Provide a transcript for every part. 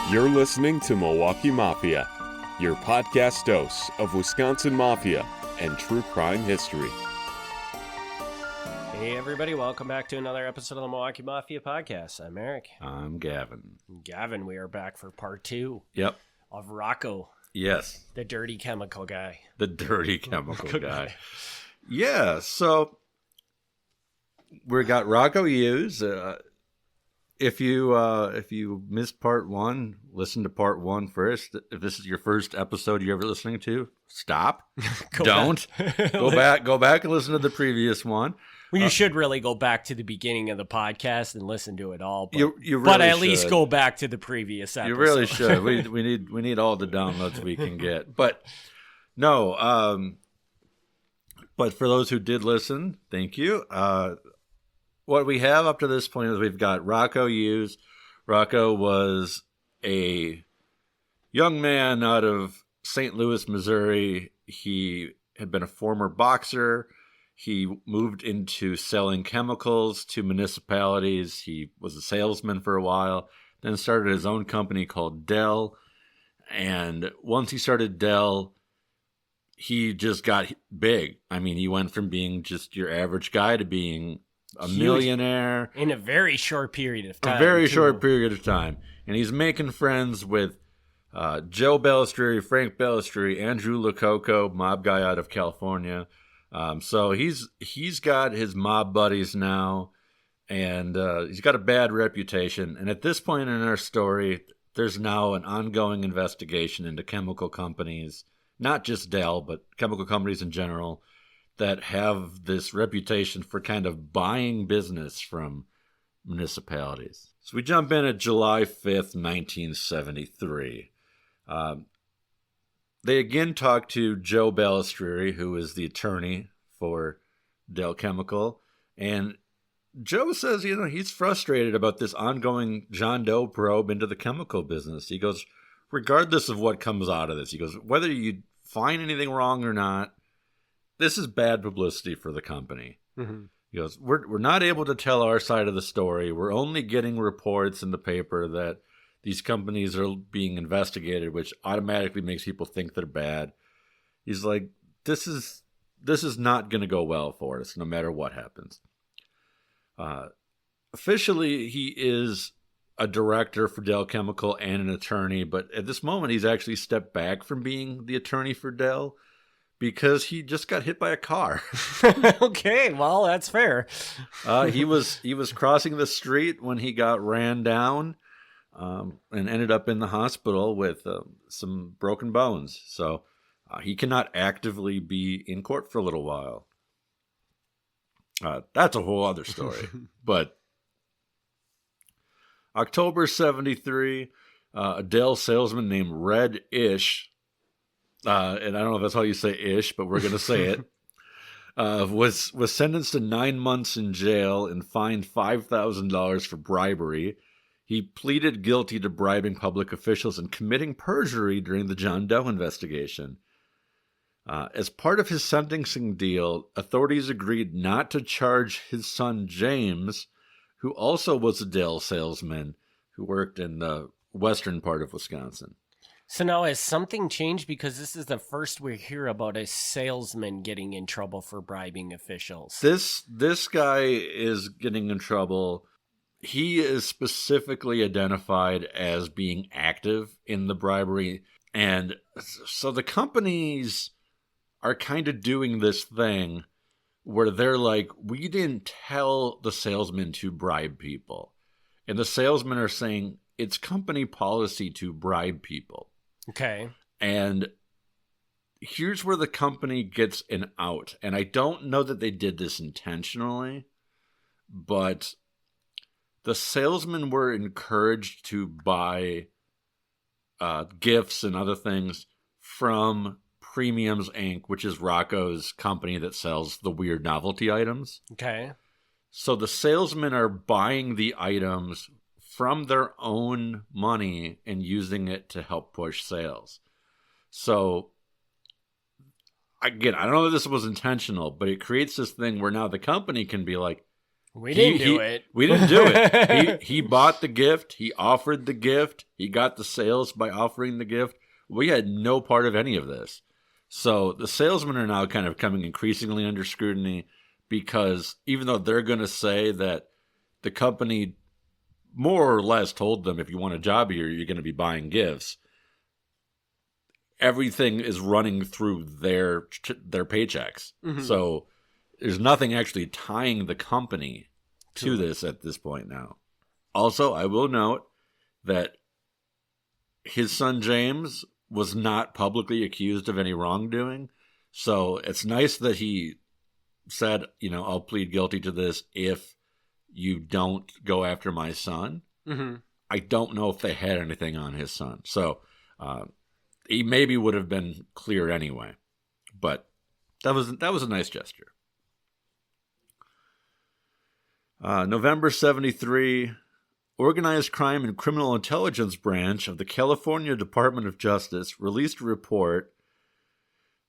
You're listening to Milwaukee Mafia, your podcast dose of Wisconsin Mafia and true crime history. Hey everybody, welcome back to another episode of the Milwaukee Mafia podcast. I'm Eric. I'm Gavin. Gavin, we are back for part 2 Yep. of Rocco. Yes. The dirty chemical guy. The dirty chemical guy. Yeah, so we got Rocco Yous. If you missed part 1, listen to part 1 first. If this is your first episode you're ever listening to, stop. Don't. Go back and listen to the previous one. Well, you should really go back to the beginning of the podcast and listen to it all. But, You really but at should. least go back to the previous episode. You really should. We need all the downloads we can get. But no, but for those who did listen, thank you. What we have up to this point is we've got Rocco Yous. Rocco was a young man out of St. Louis, Missouri. He had been a former boxer. He moved into selling chemicals to municipalities. He was a salesman for a while, then started his own company called Dell. And once he started Dell, he just got big. I mean, he went from being just your average guy to being a millionaire in a very short period of time. A very short period of time. And he's making friends with Joe Balestrieri, Frank Balestrieri, Andrew Lococo, mob guy out of California. So he's got his mob buddies now, and he's got a bad reputation. And at this point in our story, there's now an ongoing investigation into chemical companies, not just Dell, but chemical companies in general, that have this reputation for kind of buying business from municipalities. So we jump in at July 5th, 1973. They again talk to Joe Balestrieri, who is the attorney for Dell Chemical. And Joe says, he's frustrated about this ongoing John Doe probe into the chemical business. He goes, regardless of what comes out of this, he goes, whether you find anything wrong or not, this is bad publicity for the company. Mm-hmm. He goes, we're not able to tell our side of the story. We're only getting reports in the paper that these companies are being investigated, which automatically makes people think they're bad. He's like, this is not going to go well for us, no matter what happens. Officially, he is a director for Dell Chemical and an attorney, but at this moment, he's actually stepped back from being the attorney for Dell, because he just got hit by a car. Okay, well, that's fair. He was crossing the street when he got ran down, and ended up in the hospital with some broken bones. So he cannot actively be in court for a little while. That's a whole other story. But October 73, a Dell salesman named Red Ish, and I don't know if that's how you say ish, but we're going to say it, was sentenced to 9 months in jail and fined $5,000 for bribery. He pleaded guilty to bribing public officials and committing perjury during the John Doe investigation. As part of his sentencing deal, authorities agreed not to charge his son James, who also was a Dell salesman who worked in the western part of Wisconsin. So now has something changed? Because this is the first we hear about a salesman getting in trouble for bribing officials. This guy is getting in trouble. He is specifically identified as being active in the bribery. And so the companies are kind of doing this thing where they're like, we didn't tell the salesman to bribe people. And the salesmen are saying it's company policy to bribe people. Okay. And here's where the company gets an out. And I don't know that they did this intentionally, but the salesmen were encouraged to buy gifts and other things from Premiums Inc., which is Rocco's company that sells the weird novelty items. Okay. So the salesmen are buying the items from their own money and using it to help push sales. So, again, I don't know if this was intentional, but it creates this thing where now the company can be like, We didn't do it. We didn't do it. He bought the gift. He offered the gift. He got the sales by offering the gift. We had no part of any of this. So the salesmen are now kind of coming increasingly under scrutiny because even though they're going to say that the company more or less told them if you want a job here, you're going to be buying gifts, everything is running through their paychecks. Mm-hmm. So there's nothing actually tying the company to this at this point now. Also, I will note that his son James was not publicly accused of any wrongdoing. So it's nice that he said, I'll plead guilty to this if you don't go after my son. Mm-hmm. I don't know if they had anything on his son. So he maybe would have been cleared anyway. But that was a nice gesture. November 1973, Organized Crime and Criminal Intelligence Branch of the California Department of Justice released a report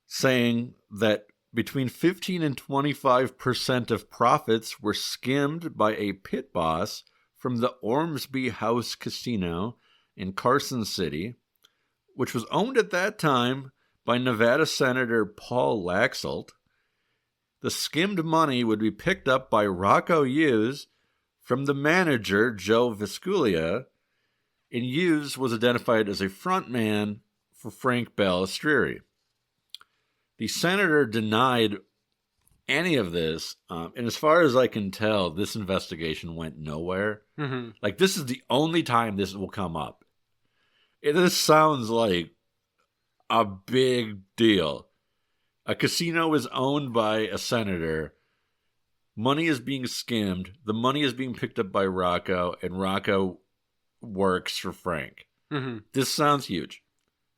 saying that between 15 and 25% of profits were skimmed by a pit boss from the Ormsby House Casino in Carson City, which was owned at that time by Nevada Senator Paul Laxalt. The skimmed money would be picked up by Rocco Yous from the manager, Joe Visculia, and Youse was identified as a front man for Frank Balistrieri. The senator denied any of this, and as far as I can tell, this investigation went nowhere. Mm-hmm. Like, this is the only time this will come up. This sounds like a big deal. A casino is owned by a senator. Money is being skimmed. The money is being picked up by Rocco, and Rocco works for Frank. Mm-hmm. This sounds huge.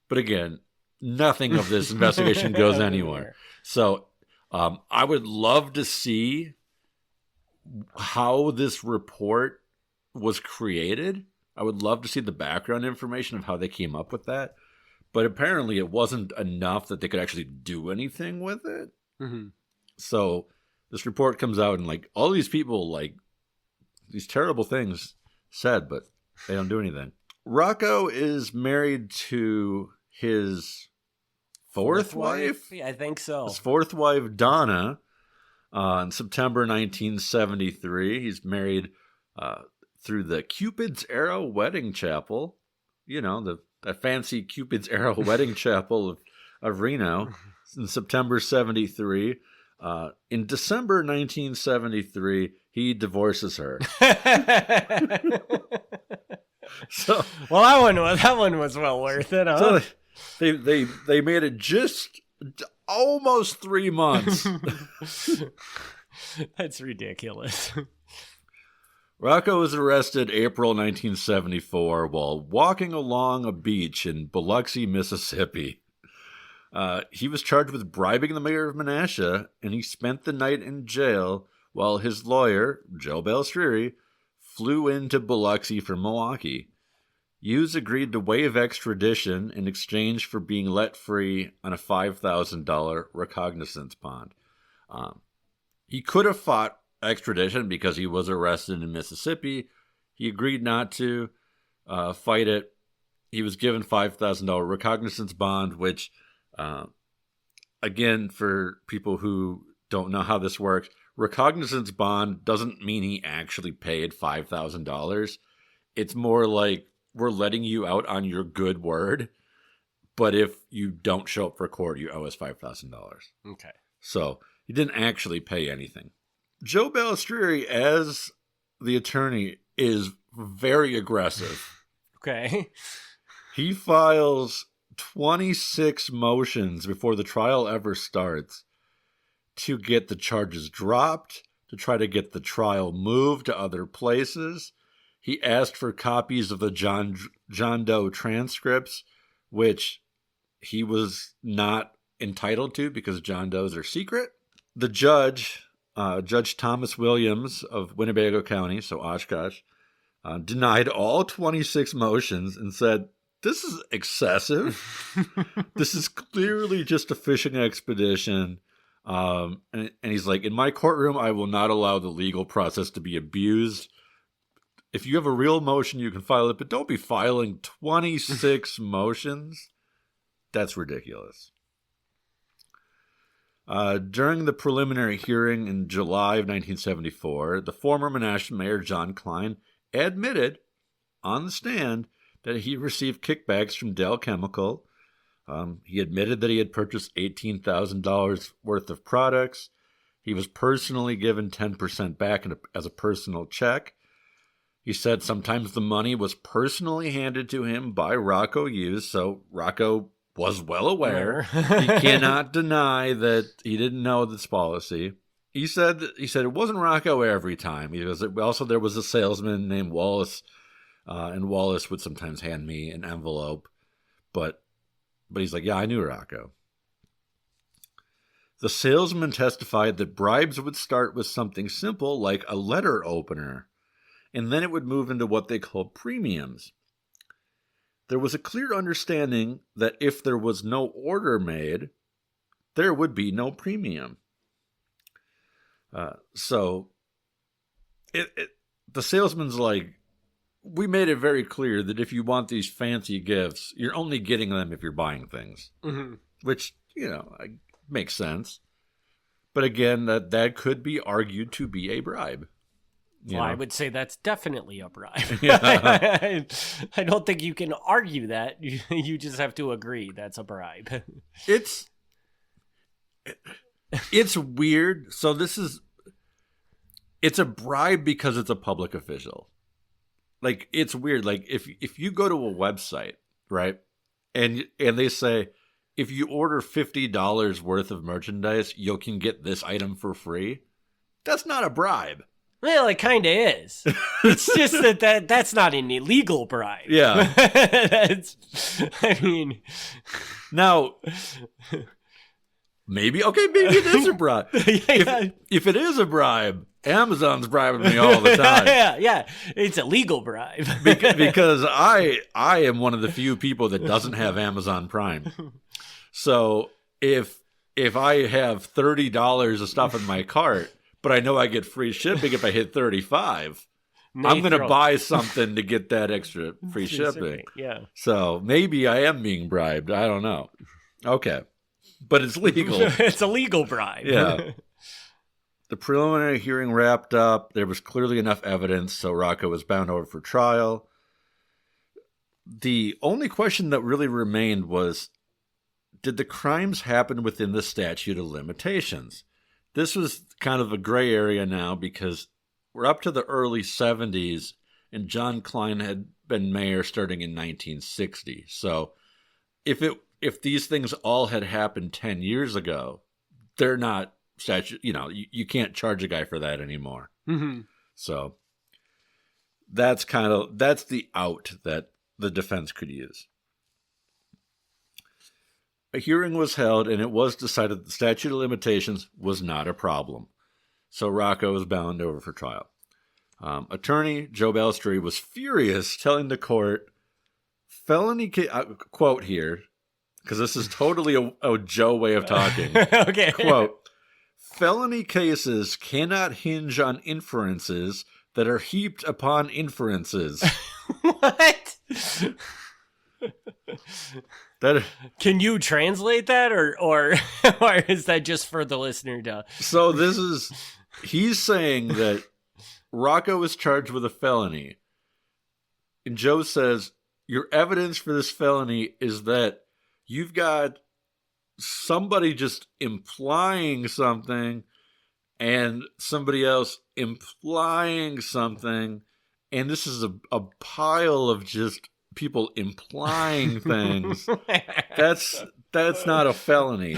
But again, nothing of this investigation goes anywhere. So I would love to see how this report was created. I would love to see the background information of how they came up with that. But apparently it wasn't enough that they could actually do anything with it. Mm-hmm. So this report comes out and all these people these terrible things said, but they don't do anything. Rocco is married to his fourth wife? Yeah, I think so. His fourth wife, Donna, in September 1973. He's married through the Cupid's Arrow Wedding Chapel. The fancy Cupid's Arrow Wedding Chapel of Reno in September 73. In December 1973, he divorces her. So, well, that one was well worth it, huh? So they made it just almost 3 months. That's ridiculous. Rocco was arrested April 1974 while walking along a beach in Biloxi, Mississippi. He was charged with bribing the mayor of Menasha, and he spent the night in jail while his lawyer, Joe Balistrieri, flew into Biloxi from Milwaukee. Youse agreed to waive extradition in exchange for being let free on a $5,000 recognizance bond. He could have fought extradition because he was arrested in Mississippi. He agreed not to fight it. He was given $5,000 recognizance bond, which, again, for people who don't know how this works, recognizance bond doesn't mean he actually paid $5,000. It's more like we're letting you out on your good word, but if you don't show up for court, you owe us $5,000. Okay. So he didn't actually pay anything. Joe Balistrieri, as the attorney, is very aggressive. Okay. He files 26 motions before the trial ever starts to get the charges dropped, to try to get the trial moved to other places. He asked for copies of the John Doe transcripts, which he was not entitled to because John Does are secret. The judge, Judge Thomas Williams of Winnebago County, so Oshkosh, denied all 26 motions and said, "This is excessive. This is clearly just a fishing expedition. And he's like, in my courtroom, I will not allow the legal process to be abused. If you have a real motion, you can file it, but don't be filing 26 motions. That's ridiculous. During the preliminary hearing in July of 1974, the former Menasha mayor, John Klein, admitted on the stand that he received kickbacks from Dow Chemical. He admitted that he had purchased $18,000 worth of products. He was personally given 10% back as a personal check. He said sometimes the money was personally handed to him by Rocco Yous, so Rocco was well aware. He cannot deny that he didn't know this policy. He said it wasn't Rocco every time. He was also there was a salesman named Wallace, and Wallace would sometimes hand me an envelope, but he's like, yeah, I knew Rocco. The salesman testified that bribes would start with something simple like a letter opener, and then it would move into what they called premiums. There was a clear understanding that if there was no order made, there would be no premium. So the salesman's like, we made it very clear that if you want these fancy gifts, you're only getting them if you're buying things, which, makes sense. But again, that could be argued to be a bribe. Well, I would say that's definitely a bribe. Yeah. I don't think you can argue that. You just have to agree that's a bribe. It's weird. So it's a bribe because it's a public official. Like, it's weird. Like, if you go to a website, right, and they say, if you order $50 worth of merchandise, you can get this item for free, that's not a bribe. Well, it kind of is. It's just that's not an illegal bribe. Yeah. Now, maybe it is a bribe. If it is a bribe, Amazon's bribing me all the time. Yeah, it's a legal bribe. Because I am one of the few people that doesn't have Amazon Prime. So if I have $30 of stuff in my cart, but I know I get free shipping if I hit 35, I'm going to buy something to get that extra free shipping. Yeah. So maybe I am being bribed. I don't know. Okay. But it's legal. It's a legal bribe. Yeah. The preliminary hearing wrapped up. There was clearly enough evidence, so Rocco was bound over for trial. The only question that really remained was, did the crimes happen within the statute of limitations? This was kind of a gray area now because we're up to the early 70s, and John Klein had been mayor starting in 1960. So if these things all had happened 10 years ago, they're not statute, you can't charge a guy for that anymore. Mm-hmm. So that's the out that the defense could use. A hearing was held, and it was decided that the statute of limitations was not a problem. So Rocco was bound over for trial. Attorney Joe Balstri was furious, telling the court, quote here, because this is totally a Joe way of talking. Okay. Quote, felony cases cannot hinge on inferences that are heaped upon inferences. What? Can you translate that, or is that just for the listener to? So he's saying that Rocco was charged with a felony, and Joe says your evidence for this felony is that you've got somebody just implying something, and somebody else implying something, and this is a pile of just people implying things. That's not a felony.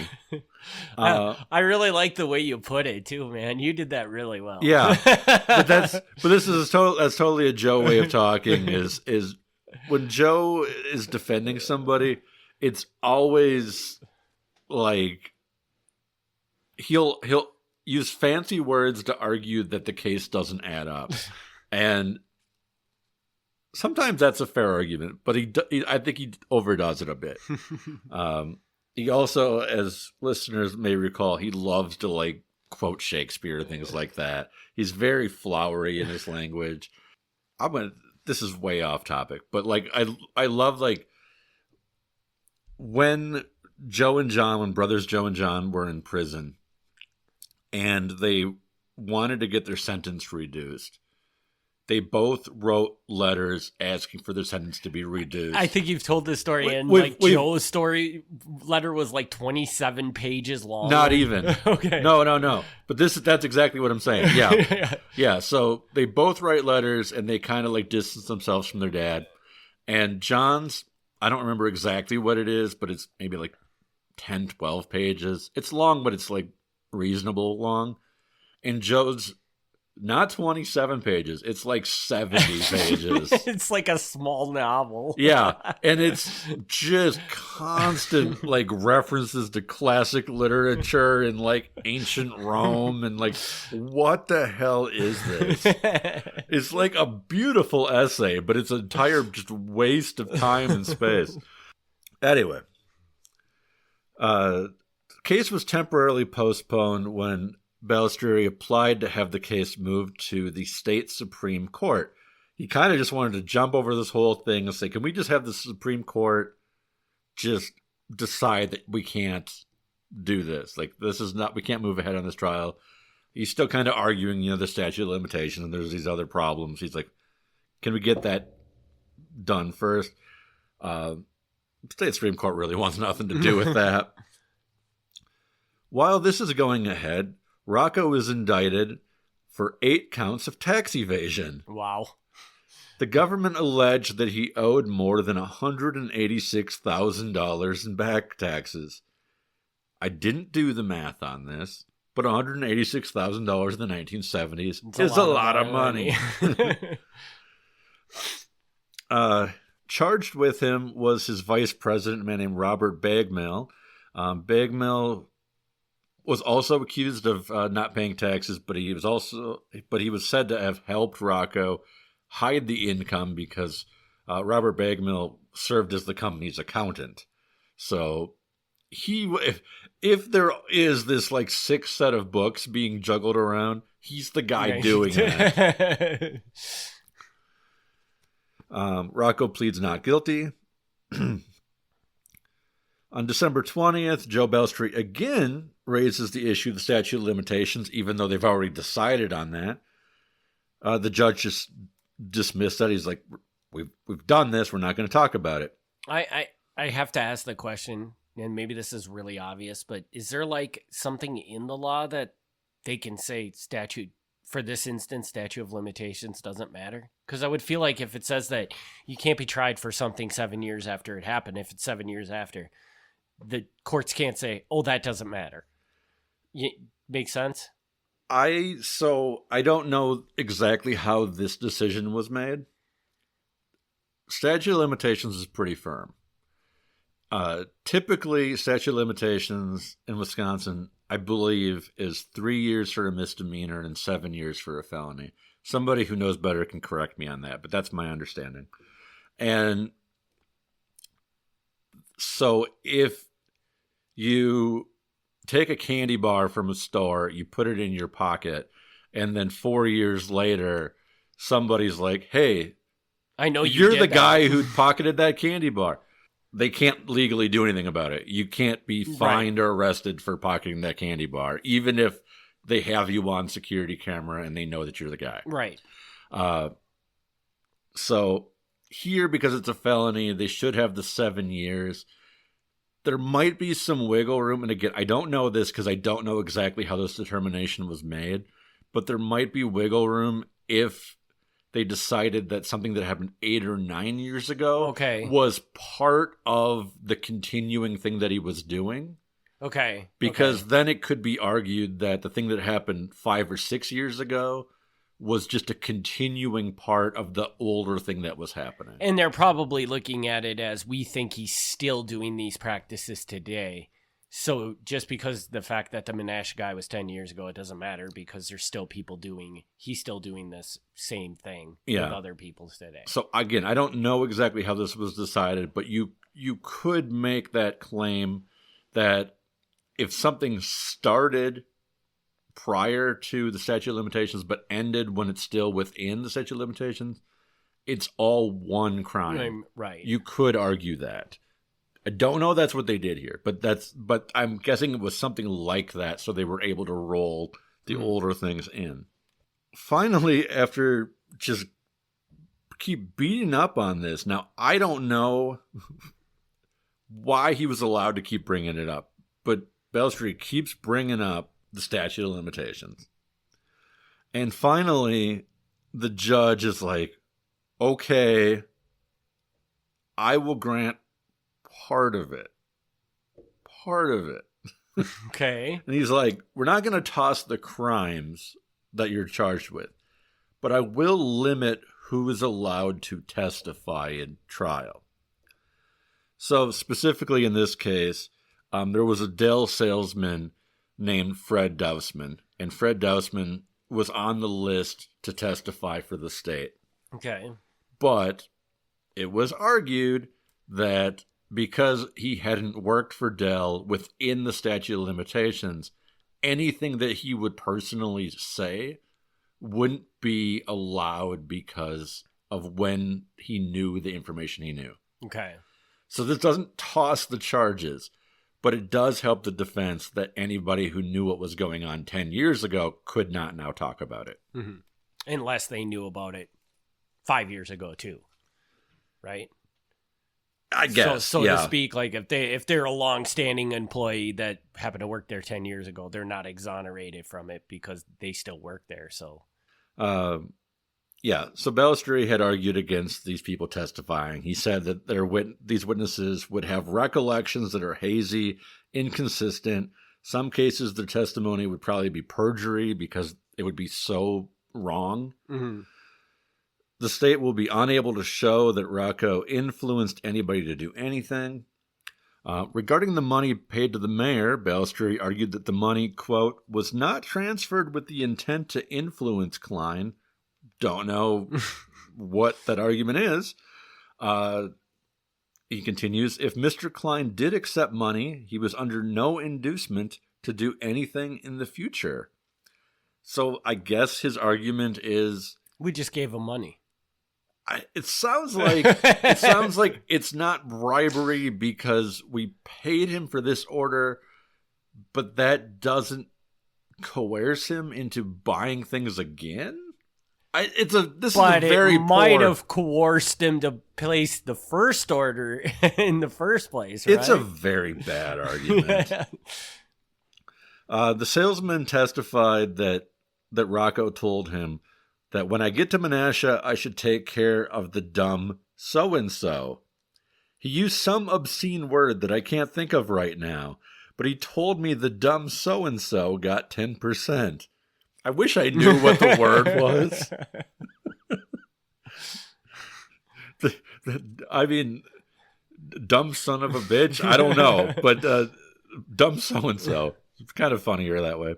I really like the way you put it too, man. You did that really well. Yeah, but this is that's totally a Joe way of talking. Is when Joe is defending somebody, it's always like he'll use fancy words to argue that the case doesn't add up, and sometimes that's a fair argument, but I think he overdoes it a bit. he also, as listeners may recall, he loves to like quote Shakespeare and things like that. He's very flowery in his language. This is way off topic, but like I love like when brothers Joe and John were in prison and they wanted to get their sentence reduced, they both wrote letters asking for their sentence to be reduced. I think you've told this story, Joe's story letter was like 27 pages long. Not even. Okay. No. But that's exactly what I'm saying. Yeah. Yeah. So they both write letters and they kind of like distance themselves from their dad. And John's, I don't remember exactly what it is, but it's maybe like 10, 12 pages. It's long, but it's like reasonable long. And Joe's not 27 pages. It's like 70 pages. It's like a small novel. Yeah. And it's just constant like references to classic literature and like ancient Rome and like, what the hell is this? It's like a beautiful essay, but it's an entire just waste of time and space. Anyway, the case was temporarily postponed when Balestrieri applied to have the case moved to the state Supreme Court. He kind of just wanted to jump over this whole thing and say, can we just have the Supreme Court just decide that we can't do this? Like, we can't move ahead on this trial. He's still kind of arguing, the statute of limitations, and there's these other problems. He's like, can we get that done first? The state Supreme Court really wants nothing to do with that. While this is going ahead, Rocco is indicted for 8 counts of tax evasion. Wow. The government alleged that he owed more than $186,000 in back taxes. I didn't do the math on this, but $186,000 in the 1970s is a lot of money. Charged with him was his vice president, a man named Robert Bagmel. Bagmel was also accused of not paying taxes, but he was said to have helped Rocco hide the income because Robert Bagmel served as the company's accountant. So if there is this like 6 set of books being juggled around, he's the guy doing it. Rocco pleads not guilty. On December 20th, Joe Balestrieri again raises the issue of the statute of limitations, even though they've already decided on that. The judge just dismissed that. He's like, we've done this. We're not going to talk about it. I have to ask the question, and maybe this is really obvious, but is there like something in the law that they can say for this instance, statute of limitations doesn't matter? Because I would feel like if it says that you can't be tried for something 7 years after it happened, if it's 7 years after, the courts can't say, oh, that doesn't matter. Makes sense? I don't know exactly how this decision was made. Statute of limitations is pretty firm. Typically, statute of limitations in Wisconsin, I believe, is 3 years for a misdemeanor and 7 years for a felony. Somebody who knows better can correct me on that, but that's my understanding. And so if you take a candy bar from a store, you put it in your pocket, and then 4 years later, somebody's like, hey, I know you're the guy who pocketed that candy bar. They can't legally do anything about it. You can't be fined or arrested for pocketing that candy bar, even if they have you on security camera and they know that you're the guy. Right. So here, because it's a felony, they should have the 7 years. There might be some wiggle room. And again, I don't know this because I don't know exactly how this determination was made, but there might be wiggle room if they decided that something that happened 8 or 9 years ago was part of the continuing thing that he was doing. Okay. Because then it could be argued that the thing that happened 5 or 6 years ago was just a continuing part of the older thing that was happening. And they're probably looking at it as, we think he's still doing these practices today. So just because the fact that the Menashe guy was 10 years ago, it doesn't matter because there's still he's still doing this same thing with other people today. So again, I don't know exactly how this was decided, but you could make that claim that if something started prior to the statute of limitations but ended when it's still within the statute of limitations, it's all one crime. Right. You could argue that. I don't know that's what they did here, but I'm guessing it was something like that, so they were able to roll the older things in. Finally, after just keep beating up on this, now I don't know why he was allowed to keep bringing it up, but Bellstreet keeps bringing up the statute of limitations. And finally, the judge is like, okay, I will grant part of it. Part of it. Okay. And he's like, we're not going to toss the crimes that you're charged with, but I will limit who is allowed to testify in trial. So specifically in this case, there was a Dell salesman named Fred Dousman, and Fred Dousman was on the list to testify for the state. Okay. But it was argued that because he hadn't worked for Dell within the statute of limitations, anything that he would personally say wouldn't be allowed because of when he knew the information he knew. Okay. So this doesn't toss the charges, but it does help the defense that anybody who knew what was going on 10 years ago could not now talk about it. Mm-hmm. Unless they knew about it 5 years ago too, right? I guess, so yeah. to speak, like if they're a long-standing employee that happened to work there 10 years ago, they're not exonerated from it because they still work there. So, yeah. So Bellstreet had argued against these people testifying. He said that these witnesses would have recollections that are hazy, inconsistent. Some cases, their testimony would probably be perjury because it would be so wrong. Mm-hmm. The state will be unable to show that Rocco influenced anybody to do anything. Regarding the money paid to the mayor, Bellstreet argued that the money, quote, was not transferred with the intent to influence Klein. Don't know what that argument is. He continues, if Mr. Klein did accept money, he was under no inducement to do anything in the future. So I guess his argument is, we just gave him money. It sounds like it's not bribery because we paid him for this order, but that doesn't coerce him into buying things again. This but is a very it might poor... have coerced him to place the first order in the first place. Right? It's a very bad argument. The salesman testified that Rocco told him that when I get to Menasha, I should take care of the dumb so-and-so. He used some obscene word that I can't think of right now, but he told me the dumb so-and-so got 10%. I wish I knew what the word was. I mean, dumb son of a bitch? I don't know, but dumb so-and-so. It's kind of funnier that way.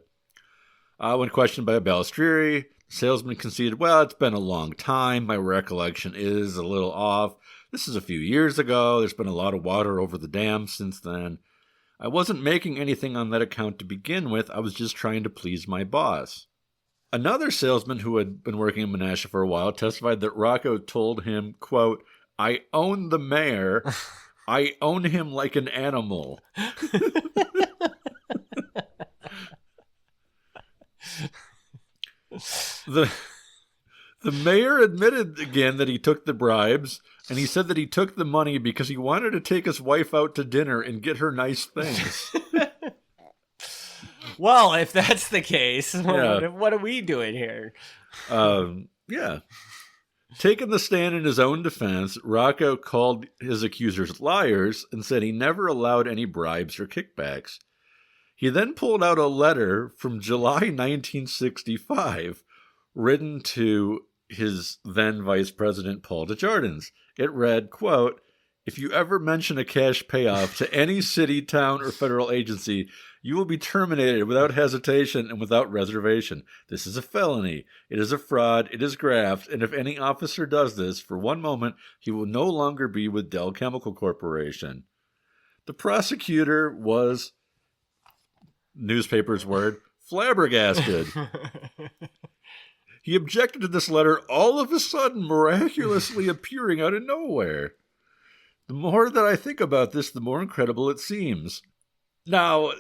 When questioned by Bellstreet, salesman conceded, well, it's been a long time. My recollection is a little off. This is a few years ago. There's been a lot of water over the dam since then. I wasn't making anything on that account to begin with. I was just trying to please my boss. Another salesman who had been working in Menasha for a while testified that Rocco told him, quote, I own the mayor. I own him like an animal. The mayor admitted again that he took the bribes, and he said that he took the money because he wanted to take his wife out to dinner and get her nice things. Well, if that's the case, yeah. What are we doing here? Yeah. Taking the stand in his own defense, Rocco called his accusers liars and said he never allowed any bribes or kickbacks. He then pulled out a letter from July 1965 written to his then Vice President Paul Desjardins. It read, quote, if you ever mention a cash payoff to any city, town, or federal agency, you will be terminated without hesitation and without reservation. This is a felony. It is a fraud. It is graft. And if any officer does this for one moment, he will no longer be with Dell Chemical Corporation. The prosecutor was, newspaper's word, flabbergasted. He objected to this letter all of a sudden miraculously appearing out of nowhere. The more that I think about this, the more incredible it seems. Now,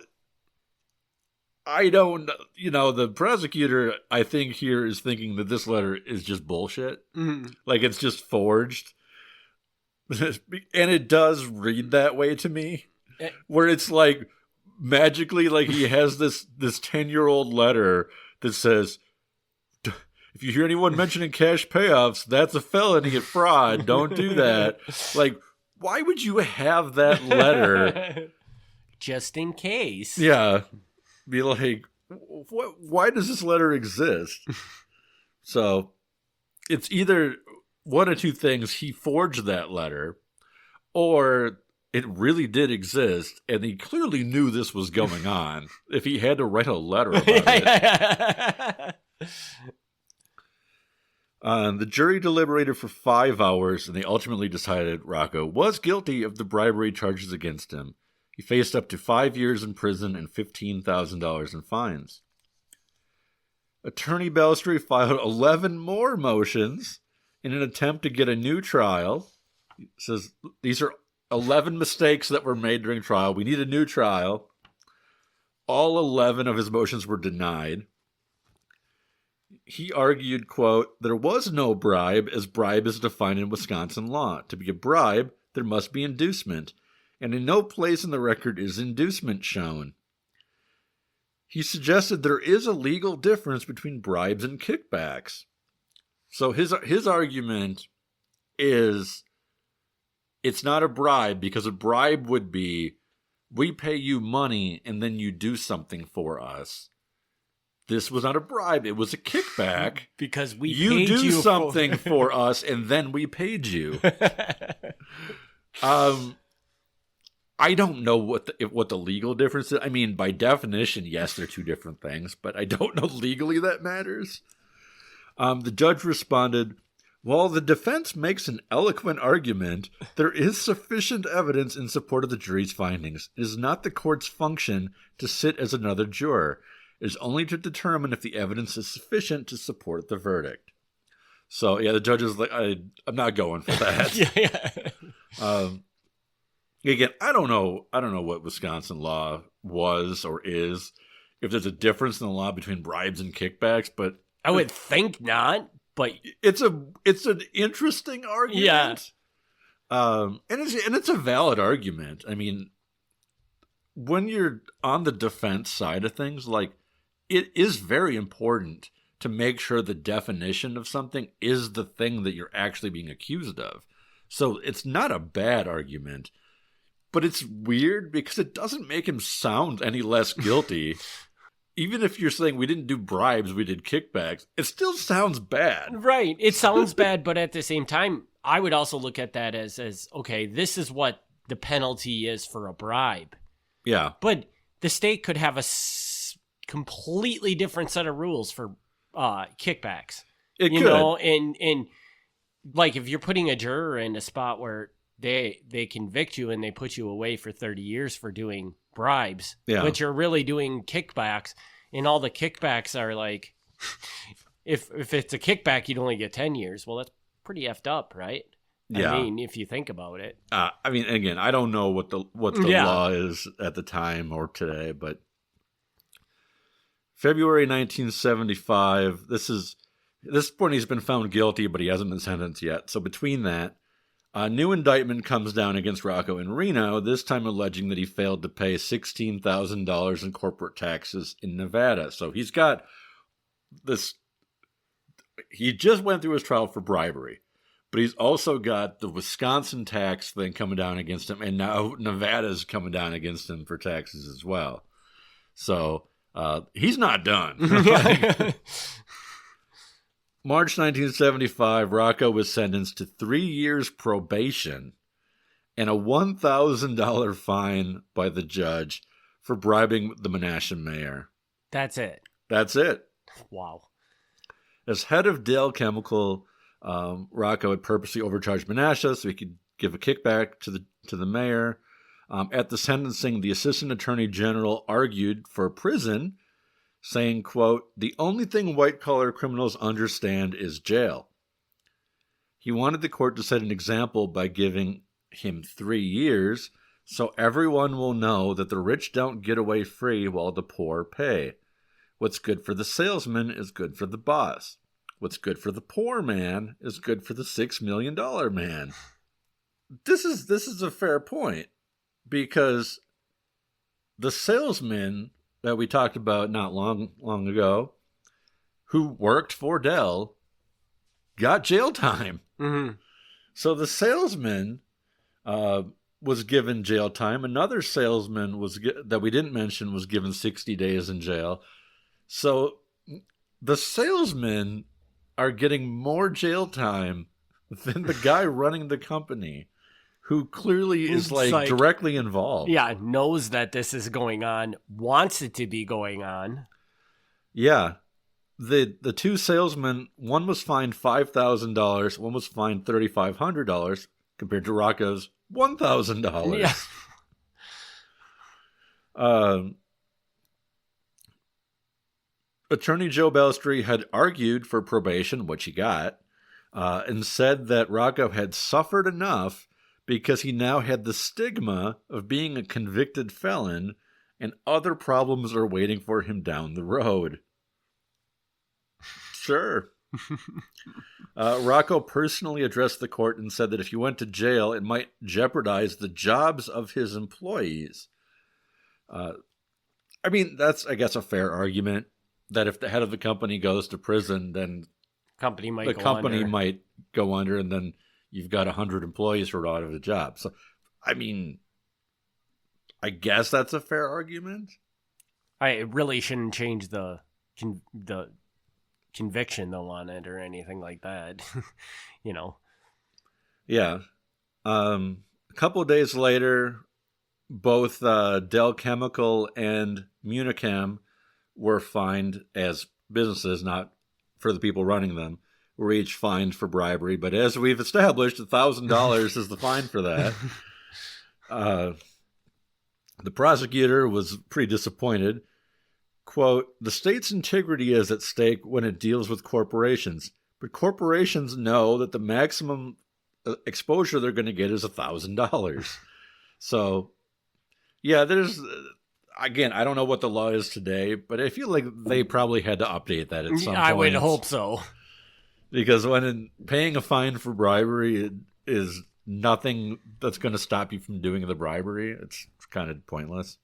I don't, the prosecutor, I think here is thinking that this letter is just bullshit. Like it's just forged. And it does read that way to me, where it's like magically, like he has this 10-year-old letter that says, if you hear anyone mentioning cash payoffs, that's a felony at fraud. Don't do that. Like, why would you have that letter? Just in case. Yeah. Be like, why does this letter exist? So it's either one of two things. He forged that letter, or it really did exist, and he clearly knew this was going on if he had to write a letter about it. The jury deliberated for 5 hours, and they ultimately decided Rocco was guilty of the bribery charges against him. He faced up to 5 years in prison and $15,000 in fines. Attorney Balestri filed 11 more motions in an attempt to get a new trial. He says, these are 11 mistakes that were made during trial. We need a new trial. All 11 of his motions were denied. He argued, quote, there was no bribe, as bribe is defined in Wisconsin law. To be a bribe, there must be inducement, and in no place in the record is inducement shown. He suggested there is a legal difference between bribes and kickbacks. So his argument is it's not a bribe, because a bribe would be, we pay you money and then you do something for us. This was not a bribe. It was a kickback. Because we you paid do you something for us, and then we paid you. I don't know what the legal difference is. I mean, by definition, yes, they're two different things, but I don't know legally that matters. The judge responded, while the defense makes an eloquent argument, there is sufficient evidence in support of the jury's findings. It is not the court's function to sit as another juror. It is only to determine if the evidence is sufficient to support the verdict. So, yeah, the judge is like, I'm not going for that. Again, I don't know what Wisconsin law was or is, if there's a difference in the law between bribes and kickbacks, but I would think not, but it's an interesting argument. Yeah. And it's a valid argument. I mean, when you're on the defense side of things, like, it is very important to make sure the definition of something is the thing that you're actually being accused of. So it's not a bad argument, but it's weird because it doesn't make him sound any less guilty. Even if you're saying we didn't do bribes, we did kickbacks, it still sounds bad. Right. It sounds bad, but at the same time, I would also look at that as okay, this is what the penalty is for a bribe. Yeah. But the state could have a completely different set of rules for kickbacks. It you could. know, and like if you're putting a juror in a spot where they convict you and they put you away for 30 years for doing bribes, but you're really doing kickbacks, and all the kickbacks are like, if it's a kickback, you'd only get 10 years. Well, that's pretty effed up, right? Yeah. I mean, if you think about it. I mean, again, I don't know what the law is at the time or today, but February 1975, at this point he's been found guilty, but he hasn't been sentenced yet. So between that, a new indictment comes down against Rocco in Reno, this time alleging that he failed to pay $16,000 in corporate taxes in Nevada. So he's got this, he just went through his trial for bribery, but he's also got the Wisconsin tax thing coming down against him, and now Nevada's coming down against him for taxes as well. So he's not done. March 1975, Rocco was sentenced to 3 years probation and a $1,000 fine by the judge for bribing the Menasha mayor. That's it. That's it. Wow. As head of Dale Chemical, Rocco had purposely overcharged Menasha so he could give a kickback to the mayor. At the sentencing, the assistant attorney general argued for prison, saying, quote, "The only thing white-collar criminals understand is jail." He wanted the court to set an example by giving him 3 years, so everyone will know that the rich don't get away free while the poor pay. What's good for the salesman is good for the boss. What's good for the poor man is good for the $6 million man. This is a fair point, because the salesman that we talked about not long ago, who worked for Dell, got jail time. Mm-hmm. So the salesman was given jail time. Another salesman that we didn't mention was given 60 days in jail. So the salesmen are getting more jail time than the guy running the company, who clearly is like directly involved. Yeah, knows that this is going on, wants it to be going on. Yeah. The two salesmen, one was fined $5,000, one was fined $3,500, compared to Rocco's $1,000. Yeah. Attorney Joe Bellstry had argued for probation, which he got, and said that Rocco had suffered enough because he now had the stigma of being a convicted felon, and other problems are waiting for him down the road. Sure. Rocco personally addressed the court and said that if he went to jail, it might jeopardize the jobs of his employees. I mean, that's, I guess, a fair argument, that if the head of the company goes to prison, then the company might go under, and then you've got 100 employees who are out of a job. So, I mean, I guess that's a fair argument. It really shouldn't change the conviction though on it or anything like that. You know. Yeah. A couple of days later, both Dell Chemical and Municam were fined as businesses, not for the people running them, were each fined for bribery. But as we've established, $1,000 is the fine for that. The prosecutor was pretty disappointed. Quote, "The state's integrity is at stake when it deals with corporations, but corporations know that the maximum exposure they're going to get is $1,000. So, yeah, there's, again, I don't know what the law is today, but I feel like they probably had to update that at some point. I would hope so. Because when paying a fine for bribery is nothing that's going to stop you from doing the bribery, it's kind of pointless.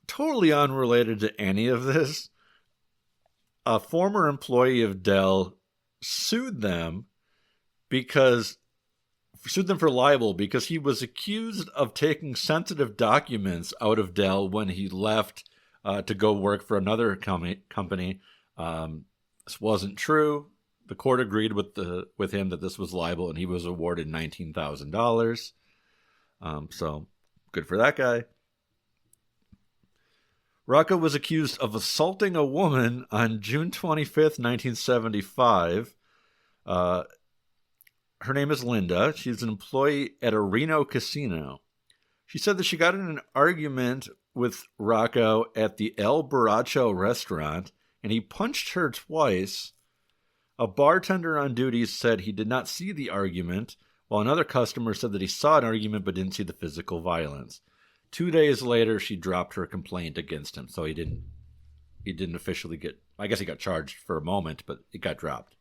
Totally unrelated to any of this, a former employee of Dell sued them for libel because he was accused of taking sensitive documents out of Dell when he left to go work for another company. This wasn't true. The court agreed with him that this was libel, and he was awarded $19,000. So good for that guy. Rocco was accused of assaulting a woman on June 25th, 1975. Her name is Linda. She's an employee at a Reno casino. She said that she got in an argument with Rocco at the El Borracho restaurant, and he punched her twice. A bartender on duty said he did not see the argument, while another customer said that he saw an argument but didn't see the physical violence. 2 days later, she dropped her complaint against him, so he didn't officially get, I guess he got charged for a moment, but it got dropped.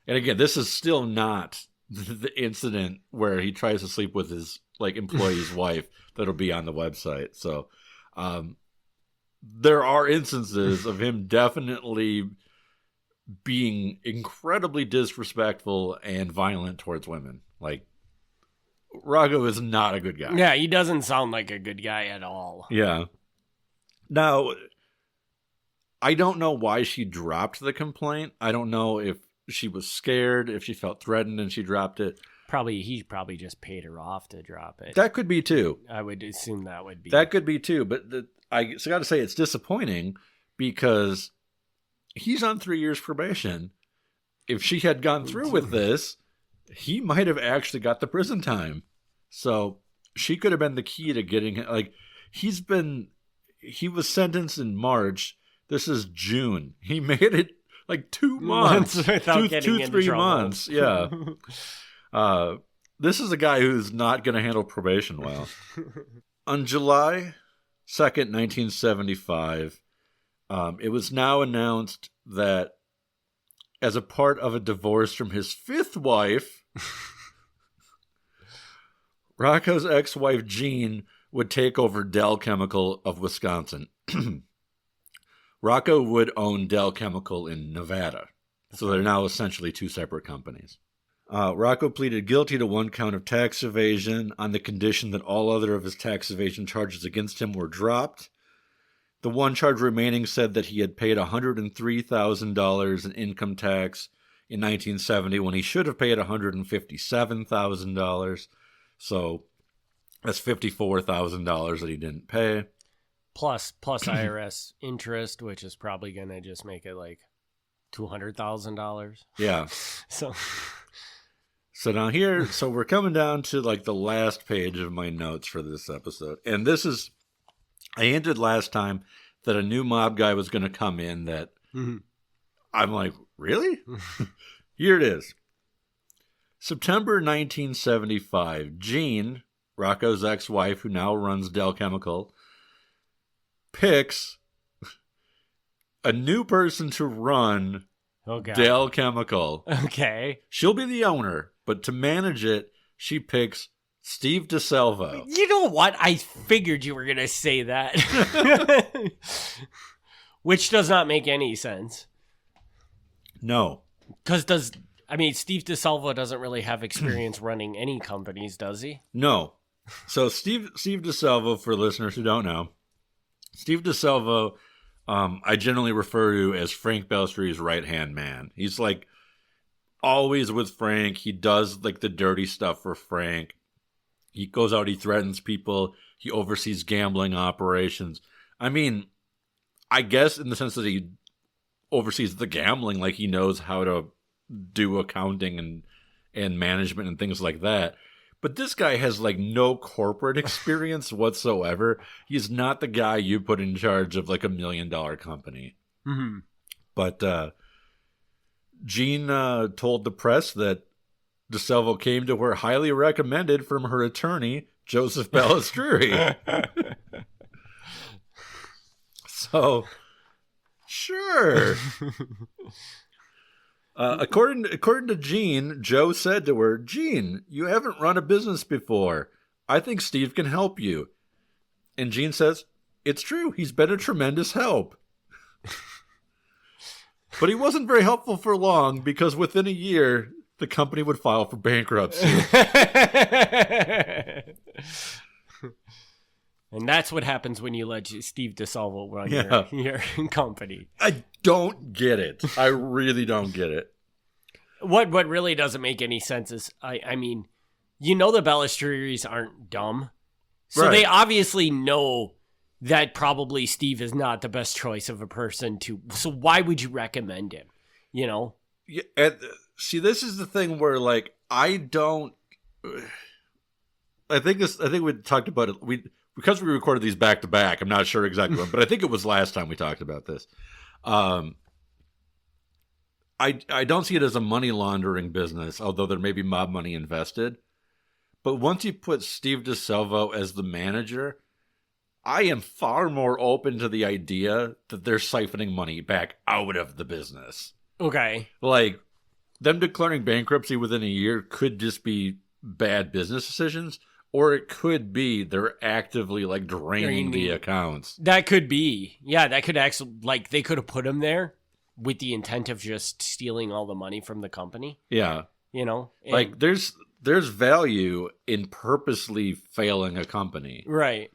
And again, this is still not the incident where he tries to sleep with his employee's wife that'll be on the website. So there are instances of him definitely being incredibly disrespectful and violent towards women. Rocco is not a good guy. Yeah, he doesn't sound like a good guy at all. Yeah. Now, I don't know why she dropped the complaint. I don't know if she was scared, if she felt threatened and she dropped it. He probably just paid her off to drop it. That could be too. I would assume that would be. That could be too. But I got to say, it's disappointing because he's on 3 years probation. If she had gone through with this, he might have actually got the prison time. So she could have been the key to getting like he was sentenced in March. This is June. He made it like 2 months without getting into 3 trouble. months. Yeah. This is a guy who's not going to handle probation well. On July 2nd, 1975, it was now announced that as a part of a divorce from his 5th wife, Rocco's ex-wife Jean would take over Dow Chemical of Wisconsin. Rocco would own Dow Chemical in Nevada. So they're now essentially 2 separate companies. Rocco pleaded guilty to 1 count of tax evasion on the condition that all other of his tax evasion charges against him were dropped. The 1 charge remaining said that he had paid $103,000 in income tax in 1970 when he should have paid $157,000. So that's $54,000 that he didn't pay. Plus IRS interest, which is probably going to just make it like $200,000. Yeah. So now here, so we're coming down to like the last page of my notes for this episode. And this is, I hinted last time that a new mob guy was going to come in that I'm like, really? Here it is. September 1975, Jean, Rocco's ex-wife, who now runs Dow Chemical, picks a new person to run Dow Chemical. Okay. She'll be the owner, but to manage it, she picks Steve DeSalvo. You know what? I figured you were going to say that. Which does not make any sense. No. Because Steve DeSalvo doesn't really have experience running any companies, does he? No. So Steve DeSalvo, for listeners who don't know, Steve DeSalvo, I generally refer to as Frank Balestrie's right-hand man. He's like always with Frank. He does like the dirty stuff for Frank. He goes out, he threatens people. He oversees gambling operations. I mean, I guess in the sense that he oversees the gambling, like he knows how to do accounting and management and things like that. But this guy has like no corporate experience whatsoever. He's not the guy you put in charge of like $1 million company. Mm-hmm. But Jean told the press that DeSalvo came to her highly recommended from her attorney, Joseph Balestrieri. So, sure. According to Jean, Joe said to her, "Jean, you haven't run a business before. I think Steve can help you." And Jean says, "It's true. He's been a tremendous help." But he wasn't very helpful for long because within a year, the company would file for bankruptcy. And that's what happens when you let Steve DeSalvo run your company. I don't get it. I really don't get it. What really doesn't make any sense is, I mean, you know the Balestrieris aren't dumb. So They obviously know that probably Steve is not the best choice of a person to... So why would you recommend him? You know? Yeah, see, this is the thing where, like, I don't... I think we talked about it... Because we recorded these back to back, I'm not sure exactly when, but I think it was last time we talked about this. I don't see it as a money laundering business, although there may be mob money invested. But once you put Steve DeSalvo as the manager, I am far more open to the idea that they're siphoning money back out of the business. Okay. Like, them declaring bankruptcy within a year could just be bad business decisions. Or it could be they're actively, like, draining the accounts. That could be. Yeah, that could actually, like, they could have put him there with the intent of just stealing all the money from the company. Yeah. You know? Like, there's value in purposely failing a company. Right.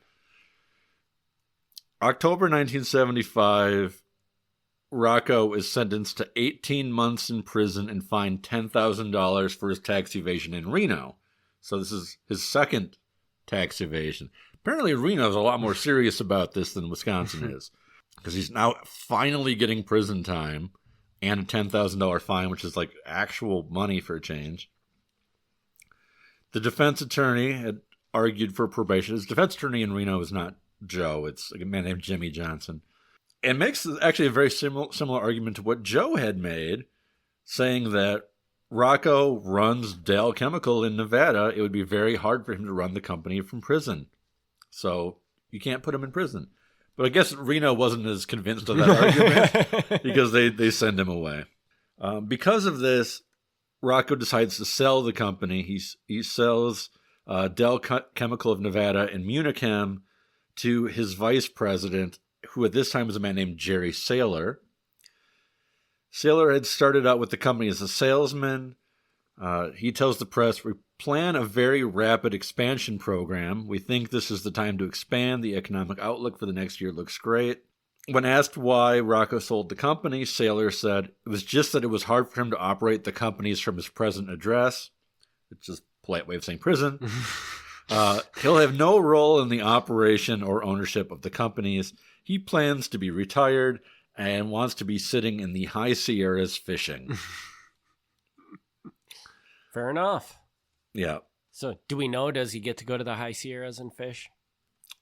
October 1975, Rocco is sentenced to 18 months in prison and fined $10,000 for his tax evasion in Reno. So this is his second tax evasion. Apparently Reno is a lot more serious about this than Wisconsin is. Because he's now finally getting prison time and a $10,000 fine, which is like actual money for a change. The defense attorney had argued for probation. His defense attorney in Reno is not Joe. It's a man named Jimmy Johnson. And makes actually a very similar argument to what Joe had made, saying that Rocco runs Dow Chemical in Nevada. It would be very hard for him to run the company from prison. So you can't put him in prison. But I guess Reno wasn't as convinced of that argument because they send him away. Because of this, Rocco decides to sell the company. He sells Dow Chemical of Nevada and Munichem to his vice president, who at this time was a man named Jerry Saylor. Saylor had started out with the company as a salesman. He tells the press, "We plan a very rapid expansion program. We think this is the time to expand. The economic outlook for the next year looks great." When asked why Rocco sold the company, Saylor said it was just that it was hard for him to operate the companies from his present address, which is a polite way of saying prison. He'll have no role in the operation or ownership of the companies. He plans to be retired and wants to be sitting in the high Sierras fishing. Fair enough. Yeah. So do we know, does he get to go to the high Sierras and fish?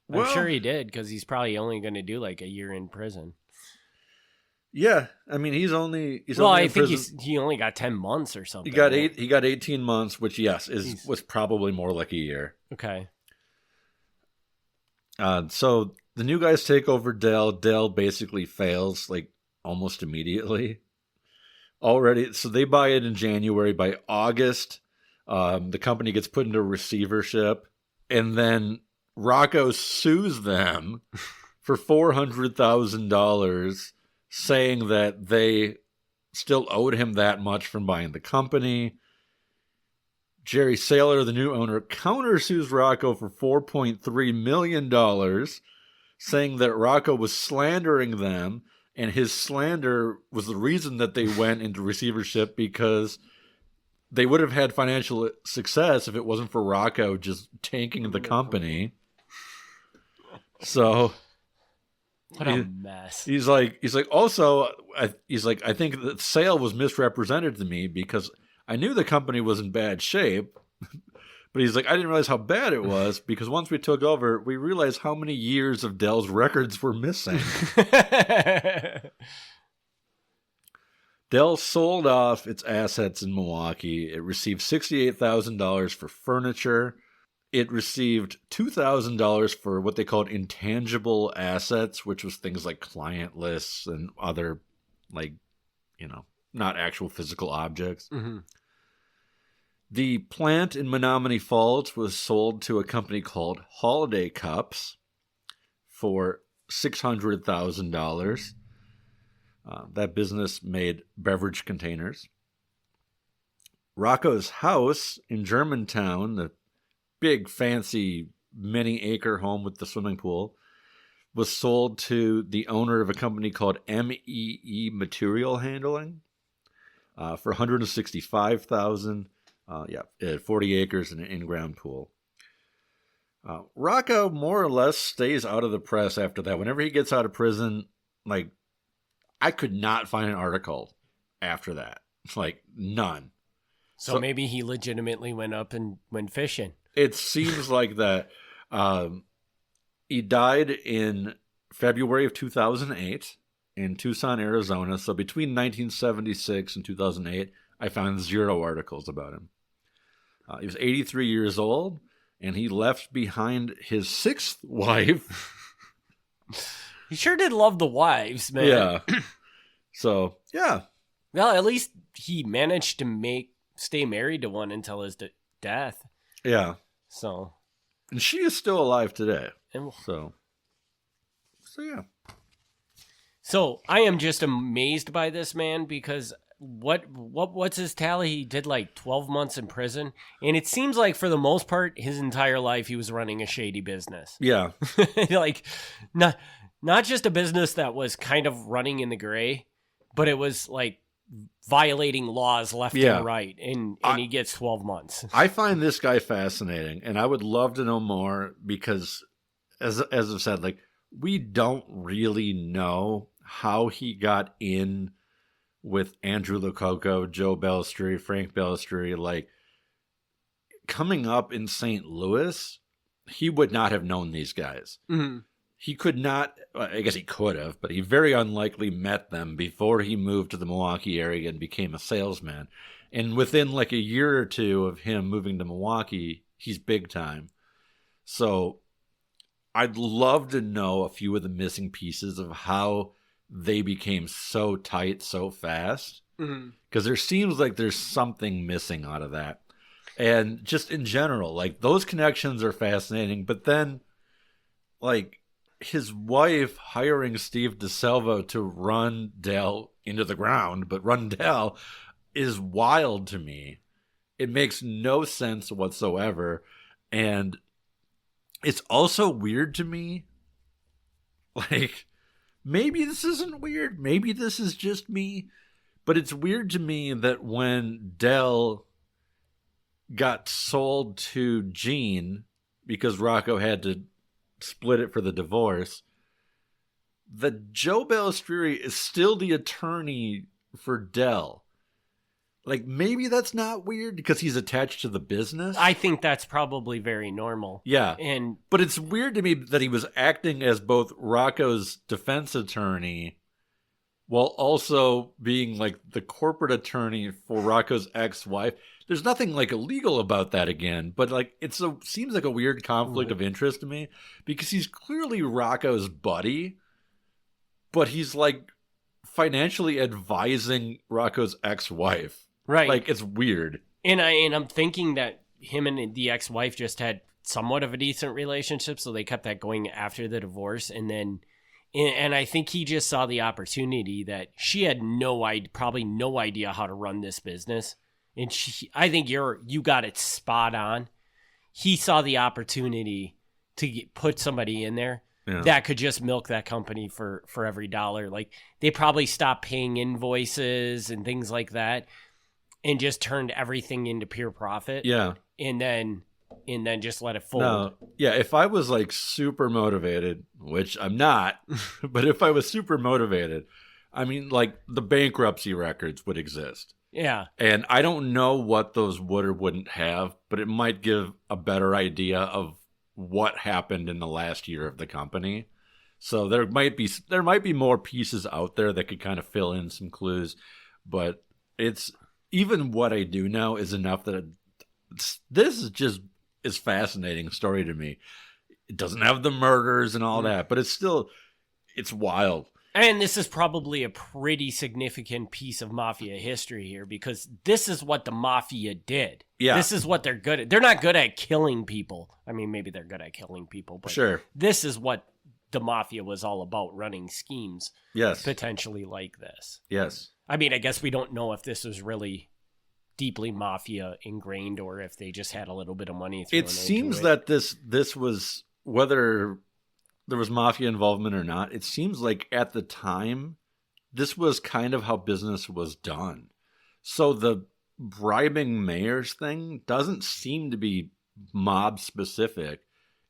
Well, I'm sure he did, because he's probably only going to do like a year in prison. Yeah, I mean he's only I think he only got 10 months or something. He got 18 months, which was probably more like a year. Okay. So the new guys take over Dell. Dell basically fails like almost immediately. Already, so they buy it in January. By August, the company gets put into receivership, and then Rocco sues them for $400,000, saying that they still owed him that much from buying the company. Jerry Saylor, the new owner, countersues Rocco for $4.3 million, saying that Rocco was slandering them, and his slander was the reason that they went into receivership, because they would have had financial success if it wasn't for Rocco just tanking the company. So what a mess. He's like, also, I think the sale was misrepresented to me because I knew the company was in bad shape, but he's like, I didn't realize how bad it was, because once we took over, we realized how many years of Dell's records were missing. Dell sold off its assets in Milwaukee. It received $68,000 for furniture. It received $2,000 for what they called intangible assets, which was things like client lists and other, not actual physical objects. Mm-hmm. The plant in Menominee Falls was sold to a company called Holiday Cups for $600,000. That business made beverage containers. Rocco's house in Germantown, the big fancy many-acre home with the swimming pool, was sold to the owner of a company called MEE Material Handling for $165,000. It had 40 acres and an in-ground pool. Rocco more or less stays out of the press after that. Whenever he gets out of prison, I could not find an article after that. None. So maybe he legitimately went up and went fishing. It seems like that. He died in February of 2008 in Tucson, Arizona. So between 1976 and 2008, I found 0 articles about him. He was 83 years old, and he left behind his 6th wife. He sure did love the wives, man. Yeah. So, yeah. Well, at least he managed to stay married to one until his death. Yeah. So. And she is still alive today. And so yeah. So I am just amazed by this man, because what's his tally? He did 12 months in prison, and it seems like for the most part his entire life he was running a shady business. Yeah. Not just a business that was kind of running in the gray, but it was violating laws left and right, and he gets 12 months. I find this guy fascinating, and I would love to know more, because as I've said, we don't really know how he got in with Andrew Lococo, Joe Bellstry, Frank Bellstry, coming up in St. Louis. he would not have known these guys. Mm-hmm. He could not, I guess he could have, but he very unlikely met them before he moved to the Milwaukee area and became a salesman. And within like a year or two of him moving to Milwaukee, he's big time. So I'd love to know a few of the missing pieces of how they became so tight so fast. Because there seems like there's something missing out of that. And just in general, like those connections are fascinating. But then, like, his wife hiring Steve DeSalvo to run Dell into the ground, but run Dell is wild to me. It makes no sense whatsoever. And it's also weird to me. Like, maybe this isn't weird. Maybe this is just me. But it's weird to me that when Dell got sold to Gene because Rocco had to split it for the divorce, that Joe Balistrieri is still the attorney for Dell. Like, maybe that's not weird because he's attached to the business. I think that's probably very normal. Yeah. But it's weird to me that he was acting as both Rocco's defense attorney while also being like the corporate attorney for Rocco's ex-wife. There's nothing like illegal about that again, but like seems like a weird conflict of interest to me because he's clearly Rocco's buddy, but he's like financially advising Rocco's ex-wife. Right. Like, it's weird. And I'm thinking that him and the ex-wife just had somewhat of a decent relationship, so they kept that going after the divorce. And I think he just saw the opportunity that she had probably no idea how to run this business. And I think you got it spot on. He saw the opportunity to put somebody in there that could just milk that company for every dollar. Like, they probably stopped paying invoices and things like that, and just turned everything into pure profit. Yeah. And then just let it fold. No, yeah, if I was like super motivated, which I'm not, but if I was super motivated, I mean, like the bankruptcy records would exist. Yeah. And I don't know what those would or wouldn't have, but it might give a better idea of what happened in the last year of the company. So there might be more pieces out there that could kind of fill in some clues, but it's even what I do know is enough that this is fascinating story to me. It doesn't have the murders and all that, but it's wild. And this is probably a pretty significant piece of Mafia history here, because this is what the Mafia did. Yeah. This is what they're good at. They're not good at killing people. I mean, maybe they're good at killing people, but sure. This is what the Mafia was all about, running schemes. Yes. Potentially like this. Yes. I mean, I guess we don't know if this was really deeply Mafia ingrained or if they just had a little bit of money thrown into it. It seems that this was, whether there was Mafia involvement or not, it seems like at the time, this was kind of how business was done. So the bribing mayors thing doesn't seem to be mob specific.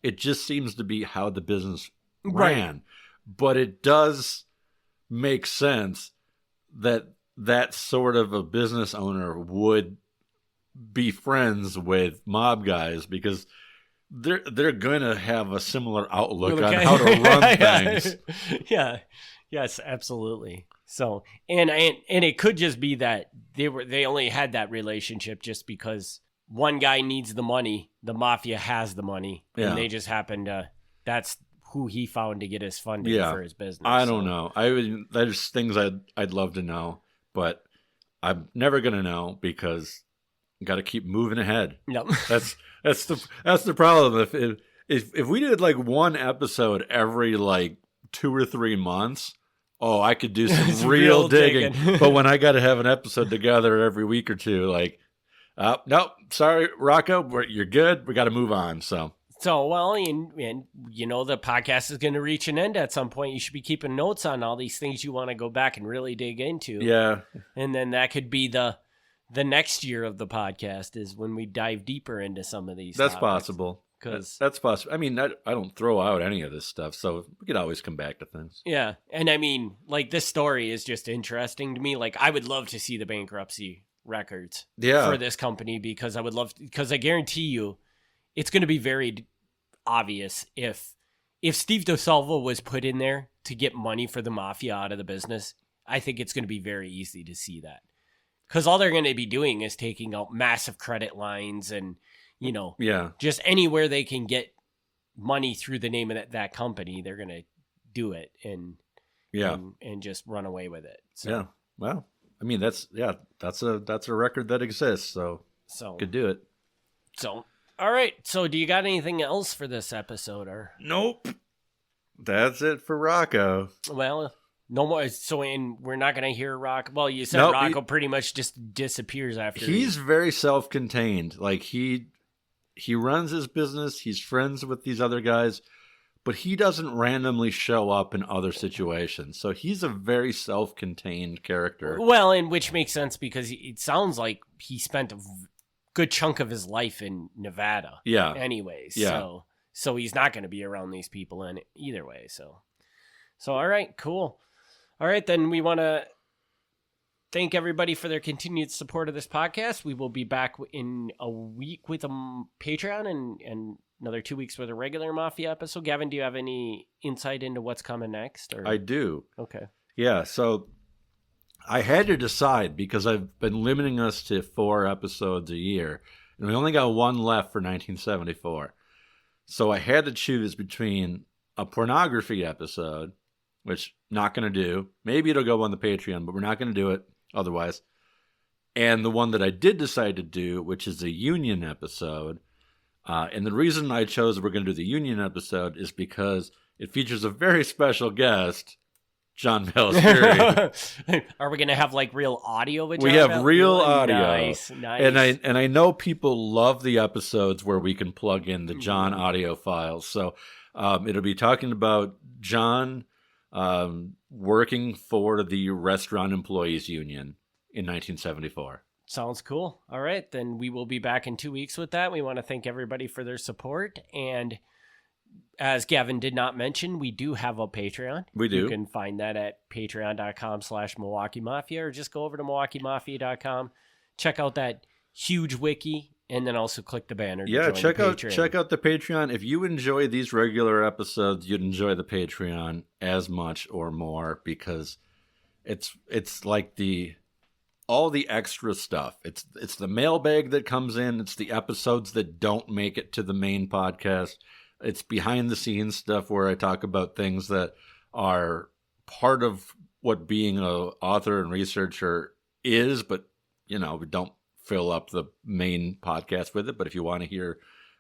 It just seems to be how the business ran. Right. But it does make sense that sort of a business owner would be friends with mob guys, because they're going to have a similar outlook on how to run things. Yeah. Yes, absolutely. So, and it could just be that they only had that relationship just because one guy needs the money, the Mafia has the money, and they just happen to, that's who he found to get his funding for his business. I don't know. There's things I'd love to know, but I'm never going to know because you got to keep moving ahead. Yep. That's the problem. If we did like one episode every like 2 or 3 months, I could do some real digging. But when I got to have an episode together every week or two, like, nope, sorry, Rocco, you're good. We got to move on. So well, and you know, the podcast is going to reach an end at some point. You should be keeping notes on all these things you want to go back and really dig into. Yeah. And then that could be the next year of the podcast is when we dive deeper into some of these. That's topics. Possible. That's possible. I mean, I don't throw out any of this stuff, so we could always come back to things. Yeah. And I mean, like, this story is just interesting to me. Like, I would love to see the bankruptcy records for this company, because I guarantee you it's going to be very obvious if Steve DeSalvo was put in there to get money for the Mafia out of the business. I think it's going to be very easy to see that, because all they're going to be doing is taking out massive credit lines and, just anywhere they can get money through the name of that company, they're going to do it and just run away with it. So. Yeah. Well, I mean, that's a record that exists. So could do it. So, all right. So do you got anything else for this episode or? Nope. That's it for Rocco. Well, no more. So, we're not going to hear Rocco. Well, you said Rocco pretty much just disappears after. He's very self-contained. Like he runs his business. He's friends with these other guys, but he doesn't randomly show up in other situations. So he's a very self-contained character. Well, and which makes sense because it sounds like he spent a good chunk of his life in Nevada. Yeah. Anyways. Yeah. So he's not going to be around these people in either way. So all right, cool. All right, then we want to thank everybody for their continued support of this podcast. We will be back in a week with a Patreon and another 2 weeks with a regular Mafia episode. Gavin, do you have any insight into what's coming next? Or? I do. Okay. Yeah, so I had to decide because I've been limiting us to 4 episodes a year, and we only got 1 left for 1974. So I had to choose between a pornography episode, which not going to do. Maybe it'll go on the Patreon, but we're not going to do it otherwise. And the one that I did decide to do, which is a union episode. And the reason I chose we're going to do the union episode is because it features a very special guest, John Pellisteri. Are we going to have like real audio with John? We have real audio. Nice. And I know people love the episodes where we can plug in the John audio files. So it'll be talking about John working for the Restaurant Employees Union in 1974. Sounds cool. All right, then we will be back in 2 weeks with that. We want to thank everybody for their support. And as Gavin did not mention, we do have a Patreon. We do. You can find that at patreon.com/Milwaukee Mafia, or just go over to MilwaukeeMafia.com. Check out that huge wiki, and then also click the banner. Yeah, to check join out the Patreon. If you enjoy these regular episodes, you'd enjoy the Patreon as much or more, because it's like all the extra stuff. It's the mailbag that comes in. It's the episodes that don't make it to the main podcast. It's behind the scenes stuff where I talk about things that are part of what being an author and researcher is, but we don't fill up the main podcast with it. But if you want to hear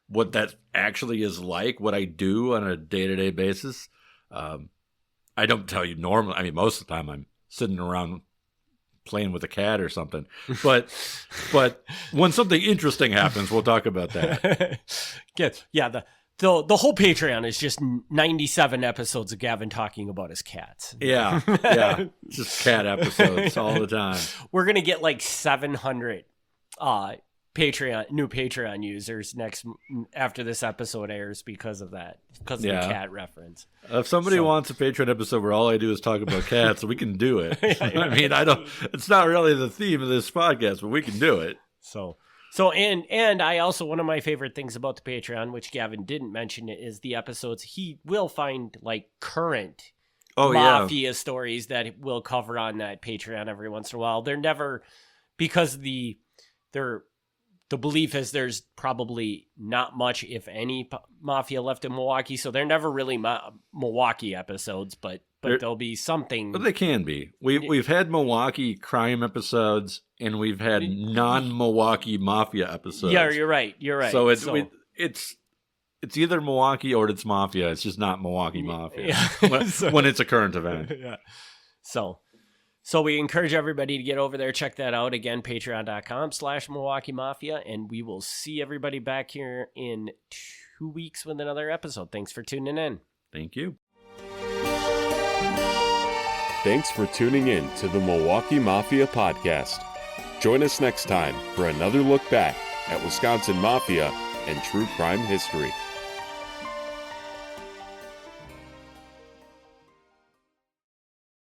what that actually is like, what I do on a day-to-day basis, I don't tell you normally. I mean, most of the time I'm sitting around playing with a cat or something. But when something interesting happens, we'll talk about that. Yeah, the whole Patreon is just 97 episodes of Gavin talking about his cats. Yeah. Just cat episodes all the time. We're going to get like 700 new Patreon users after this episode airs because of that, because of the cat reference. If somebody wants a Patreon episode where all I do is talk about cats, we can do it. I mean, it's not really the theme of this podcast, but we can do it. And I also, one of my favorite things about the Patreon, which Gavin didn't mention, is the episodes he will find like current Mafia stories that we'll cover on that Patreon every once in a while. They're never, because the belief is there's probably not much, if any, Mafia left in Milwaukee, so they're never really Milwaukee episodes, but there'll be something. But they can be. We've had Milwaukee crime episodes, and we've had non-Milwaukee Mafia episodes. Yeah, you're right. So it's either Milwaukee or it's Mafia. It's just not Milwaukee Mafia when it's a current event. Yeah. So we encourage everybody to get over there, check that out. Again, patreon.com/Milwaukee Mafia, and we will see everybody back here in 2 weeks with another episode. Thanks for tuning in. Thank you. Thanks for tuning in to the Milwaukee Mafia podcast. Join us next time for another look back at Wisconsin Mafia and true crime history.